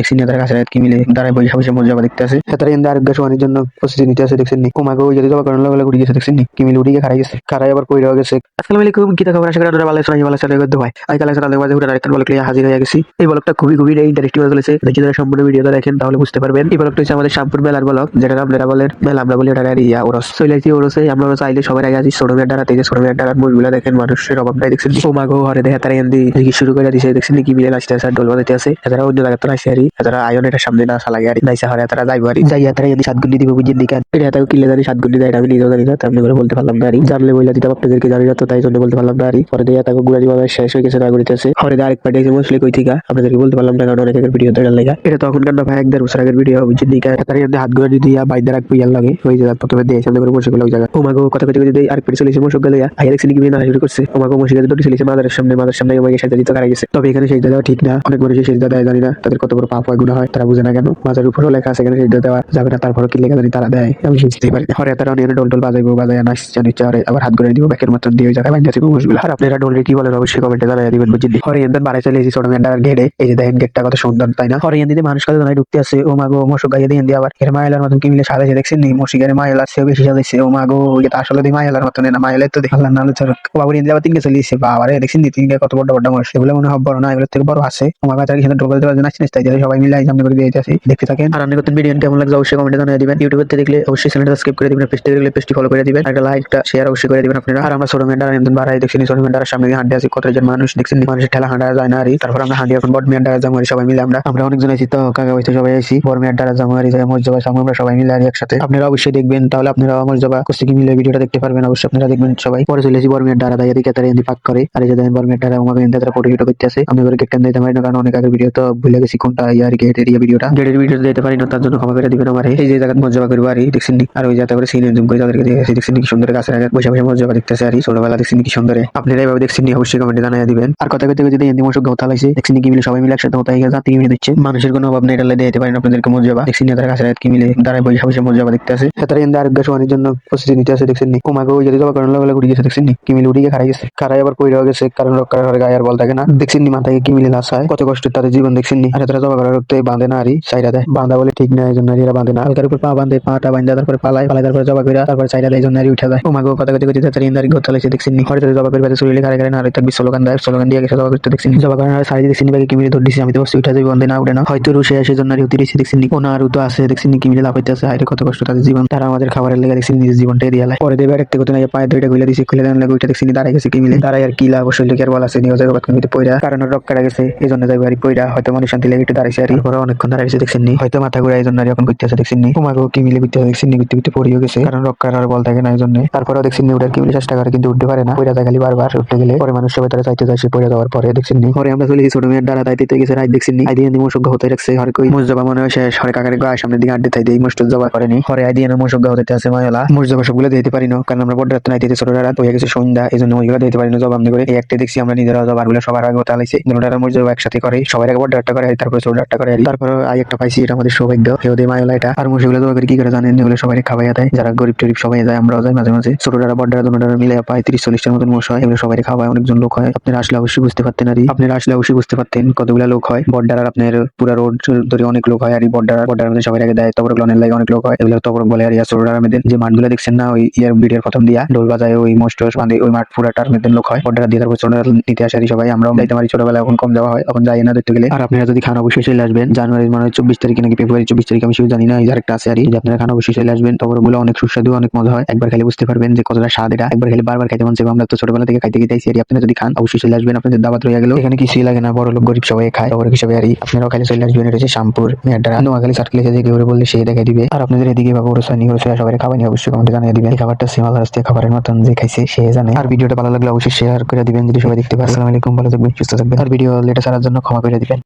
দেখছেন তারা কাছে কি মিলে দাঁড়ায় বসে বসে মজা দেখতে আছে তারা এমনি আরোগ্য সমানের জন্য প্রস্তুতি নিতে আছে দেখছেন ওমাকে ওই যদি জবা করার লগে উঠে গেছে দেখছেন কিমিল উঠে গিয়ে খারাই গেছে খারাই আবার পইরা গেছে। আসসালামু আলাইকুম, কি খবর? আশা করি আপনারা ভালো আছেন। ভালো আছেন ভাই। আজকাল আসলে মাঝে ঘুরে আরেকটা ব্লগ নিয়ে হাজির হয়ে গেছি। এই ব্লগটা খুবই ইন্টারেস্টিং হয়ে চলেছে। যদি আপনারা সম্পূর্ণ ভিডিওটা দেখেন তাহলে বুঝতে পারবেন। এই ব্লগটা হচ্ছে আমাদের শ্যামপুর মেলার ব্লগ, যেটা আপনারা বলেন মেলা, আমরা বলি এটা ওরস। চলে ওরসে আমরা চাইলে সবার আগে আছি ছোট মেয়ের ডাড়াতে, যে ছোট মেয়ের ডাড়ার মুভিগুলো দেখেন, মানুষের অভাবটাই দেখছেন। ওমাগো ঘরে দেখে তারা এমনি শুরু করে দিছে দেখছেন কি মিলে আসতে আছে, ডোল বাজাইতে আছে। এছাড়া অন্য জায়গায় তো আসে আরি, এছাড়া আয়ন এটা সামনে না লাগে আর নাইসা হরে তারা যাইব আর যাইয়া তারা এমনি 7 গুণ দিব বুঝিয়ে দিকে এটা তাকে কিলে জানি 7 গুণ দেয়, আমি নিজেও জানি না, তেমনি করে বলতে পারলাম না আর জানলে বলে দিতাম আপনাদেরকে, জানি না তো তাই জন্য বলতে পারলাম না আর পরে দিয়ে তাকে গুড়ারি বাবা শেষ হয়ে গেছে না ঘুরিতেছে হরে আরেক পার্টি এসে বসলে কই থেকে আপনাদেরকে বলতে পারলাম না, কারণ অনেকের ভিডিও দেখার লেগা এটা তখন কান্না ভাই 1-1.5 বছর আগের ভিডিও বুঝিয়ে দিকে তারা এমনি হাত গুড়ারি দিয়া বাইদা রাখবো ইয়ার লাগে ওই যে প্রথমে দিয়ে সামনে করে বসে গেল ওই জায়গা। ওমাগো কথা কইতে কইতে আরেক পার্টি চলেছে মশক গেলে আইয়া দেখছেন কি না শুরু করছে। ওমাগো মশক গেলে দড়ি চলেছে মাদারের সামনে ওমাগে সাথে দিতে কারা গেছে। তবে এখানে সেই দেওয়া ঠিক না, অনেক মানুষ সেই দেয় জানি না তাদের কত বড় পাপ হয় গুনাহ হয় তারা বুঝে না কেন। মাজার উপরও লেখা আছে এখানে সেই দেওয়া যাবে না, তারপরে কি লেখা জানি তারা দেয় আমি বুঝতেই পারি। হরে তারা নিয়ে ডোল বাজাইবো, বাজায় নাচ জানি চারে আবার হাত ঘুরে দিব ব্যাকের মতন দিয়ে ওই জায়গায় বাঁধা ছিল মুশগুলো। আর আপনারা ডোলরে কি বলেন অবশ্যই কমেন্টে জানাই দিবেন বুঝলি। হরে এন্দান বাড়াই চলে এসেছি ছোট মেয়ের ঘেরে, এই যে দেখেন গেটটা কত সুন্দর তাই না। হরে এন্দিতে মানুষ কাজে জানাই ঢুকতে আছে। ও মাগো মশক গাইয়ে দিয়ে দিয়ে আবার এর মায়েলার মতন কি মিলে সাজাইছে দেখছেন নি, মশিকের মায়েলার সেও বেশি সাজাইছে। ও মাগো এটা আসলে দি মায়েলার মতন না, মায়েলাই তো দেখলাম না চরক বাবুর এন্দিতে আবার 3 চলে এসেছে। বাবারে দেখছেন নি 3 কত বড় বড় মানুষ, এগুলো মনে হয় বড় না, এগুলোর থেকে বড় আছে। ও মাগো তার সাথে ডোল বাজাতে নাচতে নাচতে সবাই মিলে সামনে করে দিয়ে যাচ্ছে দেখতে থাকেন। আর আপনি করতেন ভিডিও কেমন লাগছে অবশ্যই কমেন্টে জানিয়ে দিবেন। ইউটিউবে দেখলে অবশ্যই চ্যানেলটা সাবস্ক্রাইব করে দিবেন, পেজটা দেখলে পেজটি ফলো করে দিবেন, একটা লাইকটা শেয়ার অবশ্যই করে দিবেন আপনারা। আর আমরা ছোট মেয়ের এমন বাড়াই দেখছি ছোট মেয়ের সামনে দিয়ে হাঁটতে আছি, কতজন মানুষ দেখছেন মানুষের ঠেলা হাঁটা যায় না আর তারপর আমরা হাঁটি এখন বড় মেয়ের দ্বারা জামুয়ারি সবাই মিলে আমরা অনেকজন আছি তো কাকা হইতে সবাই আছি বড় মেয়ের দ্বারা জামুয়ারি যায় মসজিদ সামনে আমরা সবাই মিলে আর একসাথে। আপনারা অবশ্যই দেখবেন, তাহলে আপনারা মসজিদ কুস্তি মিলে ভিডিওটা দেখতে পারবেন। অবশ্যই আপনারা দেখবেন সবাই। পরে চলে এসেছি বড় মেয়ের দ্বারা দাঁড়িয়ে দিকে তারা এমনি পাক করে আর এই যে দেখেন বড় মেয়ের দ্বারা আমাকে তারা ফটো ভিডিও করতে আছে। আমি গেট টান দিতে পারি না কারণ অনেক আগের ভিডিও তো ভুলে গেছি কোনটা ইয়ার গেটের ভিডিওটা, গেটের ভিডিও দিতে পারি না, তার জন্য ক্ষমা করে দিবেন আমার। এই যে জায়গা মসজিদ করবো আর দেখছেন আর ওই যাতে করে সিনে জুম করে তাদেরকে দেখেছি দেখছেন কি সুন্দর গাছের আগে বসে বসে মসজিদ দেখতেছে আর ছোটবেলা দেখছেন কি সুন্দর। আপনারা এইভাবে দেখছেন অবশ্যই কমেন্টে জানিয়ে দিবেন। আর কথা কইতে কইতে এমনি মশক গাওতা লাগছে দেখছেন কি মিলে সবাই মিলে একসাথে হতে গেছে জাতি মিলে দিচ্ছে, মানুষের কোনো অভাব নেই, এটা দিতে পারেন আপনাদেরকে মসজিদ দেখছেন তারা কাছে কি মিলে দাঁড়ায় বসে বসে মসজিদ দেখতে আছে তারা এমনি আরোগ্য সমানের জন্য প্রস্তুতি নিতে আছে দেখছেন ওমাকে ওই যদি জবা করার লগে উঠে গেছে দেখছেন কি মিলে উঠে গিয়ে খারাই গেছে খারাই আবার পইরা গেছে, কারণ রক্ষার গায়ে আর বল থাকে না দেখছেন মাথায় কি মিলে লাশ হয় কত কষ্ট তাদের জীবন দেখছেন। আর তারা জবা করার রক্তে বাঁধে না আরি সাইডা দেয়, বাঁধা বলে ঠিক না এই জন্য এরা বাঁধে না, হালকার উপর পা বাঁধে, পাটা বাঁধা তারপরে পালায় তারপরে জবা করে তারপরে সাইডা দেয়, এই জন্য উঠে যায়। ওমাকে কথা কইতে কইতে তারা ইন্দারি গোতা লাগছে দেখছেন হয়তো জবা করে বাজে শরীরে খারে খারে না আর তার স্লোগান দিয়ে গেছে জবা করতে দেখছেন জবা করার সাইডে দেখছেন বাকি কি মিলে ধরে দিছে আমি তো বসে উঠে যাই বন্ধে না উঠে না হয়তো রুশে আসে জন্য উঠে দিছে দেখছেন ওনার তো আছে দেখছেন কি মিলে লাভ হইতেছে আরে কত কষ্ট তাদের জীবন, তারা আমাদের খাবারের লেগে দেখছেন নিজের জীবনটাই দিয়ে পরে দেবে একটা কথা না পায়ে দুইটা খুলে দিছে খুলে দেন লাগে ওইটা দেখছেন দাঁড়ায় গেছে কি মিলে দাঁড়ায় আর কি লাভ শরীরে কি আর বলা আছে নিয়ে যাবে বাকি পয়রা কারণ রক কাটা গেছে এই জন্য যাবে আর পয়রা হয়তো মানুষ শান্তি লেগে একটু দাঁড়াইছে আর পরে অনেকক্ষণ দাঁড়াইছে দেখছেন হয়তো মাথা ঘুরে এই জন্য এখন করতে আছে দেখছেন তোমাকে কি মিলে করতে দেখছেন করতে পড়িও গেছে কারণ রক কাটার বল থাকে না এই জন্য। তারপরেও দেখছেন ওটার কি মিলে চেষ্টা করে কিন্তু উঠতে পারে না, পয়রা যায় খালি বারবার উঠতে গেলে পরে মানুষ সবাই তারা চাইতে যায় সে পয়রা যাওয়ার পরে দেখছেন পরে আমরা চলে গেছি ছোট মেয়ের দ্বারা দায়িত্ব গেছে রাত দেখছেন আইদিয়ে মশক হতে রাখছে হরে কই মুজবা মনে হয় শেষ হরে কাকারে গায়ের সামনে দিকে আড্ডে তাই দিয়ে মস্ত জবা করেনি হরে আইদিয়ে মশক হতে আছে মায়ালা মুজবা সবগুলো দিতে পারি না কারণ আমরা বড় রাত নাই দিতে ছোট রাত হয়ে গেছে সন্ধ্যা এই জন্য ওইগুলো দিতে পারি না জবাব করে এই একটা দেখছি আমরা নিজেরা জবার গুলো সবার আগে হতে আলাইছে দুটোটা মুজবা একসাথে করে সবাই আগে বড় রাতটা করে তারপরে ছোট রাতটা করে তারপরে আই একটা পাইছি এটা আমাদের সৌভাগ্য হেউদে মায়ালা এটা আর মুজগুলো জবা করে কি করে জানেন এগুলো সবাই খাওয়াইয়া দেয় যারা গরিব টরিব সবাই যায় আমরাও যাই মাঝে মাঝে ছোটরা বড়রা দুটোটা মিলে পায় 30-40টার মতন মোষ হয় এগুলো সবাই খাওয়ায় অনেকজন লোক হয় আপনারা আসলে অবশ্যই বুঝতে পারতেন আর আপনারা আসলে অবশ্যই বুঝতে পারতেন কতগুলো লোক হয় বড়ডার আপনার পুরো রোড ধরে অনেক লোক হয় আর বড়ডার মধ্যে সবাই আগে দেয় তবরক লনের লাগে অনেক লোক হয় এগুলো তবরক বলে আর ছোটরার মধ্যে যে মাঠগুলো দেখছেন না ওই ইয়ার ভিডিওর প্রথম দিয়া ঢোল বাজায় ওই মোস্ট বাঁধে ওই মাঠ পুরাটার মধ্যে লোক হয় বড়ডার দিয়ে তারপর ছোটরা নিতে আসে সবাই আমরাও যাইতে পারি ছোটবেলা এখন কম যাওয়া হয় এখন যাই না দেখতে গেলে। আর আপনারা যদি খান অবশ্যই চলে আসবেন জানুয়ারির মানে 24 তারিখে নাকি ফেব্রুয়ারি 24 তারিখ আমি জানি না এই যে আরেকটা আছে আর আপনারা খান অবশ্যই চলে আসবেন তবরকগুলো অনেক সুস্বাদু অনেক মজা হয় একবার খালি বুঝতে পারবেন যে কতটা স্বাদ এটা একবার খালি বারবার খাইতে মন চাইবে আমরা তো ছোটবেলা থেকে খাইতে গেছি আর আপনারা যদি খান অবশ্যই চলে আসবেন আপনাদের দাওয়াত রয়ে গেল এখানে কিছুই লাগে না বড় লোক গরিব সবাই খায় তবরক হিসেবে আর আপনারাও খালি চলে আসবেন এটা হচ্ছে শ্যামপুর মেয়েরডারা নোয়াখালী সার্কেলে যে কেউ বললে সেই দেখাই দিবে আর আপনাদের এদিকে বা ওরসানি সবাই খাবানি অবশ্যই কমেন্টে জানিয়ে দিবেন এই খাবারটা সিমাল রাস্তায় খাবারের মতন যে খাইছে সে জানে। আর ভিডিওটা ভালো লাগলে অবশ্যই শেয়ার করে দিবেন যদি সবাই দেখতে পারে। আসসালামু আলাইকুম, ভালো থাকবেন সুস্থ থাকবেন আর ভিডিও লেটে ছাড়ার জন্য ক্ষমা করে দিবেন।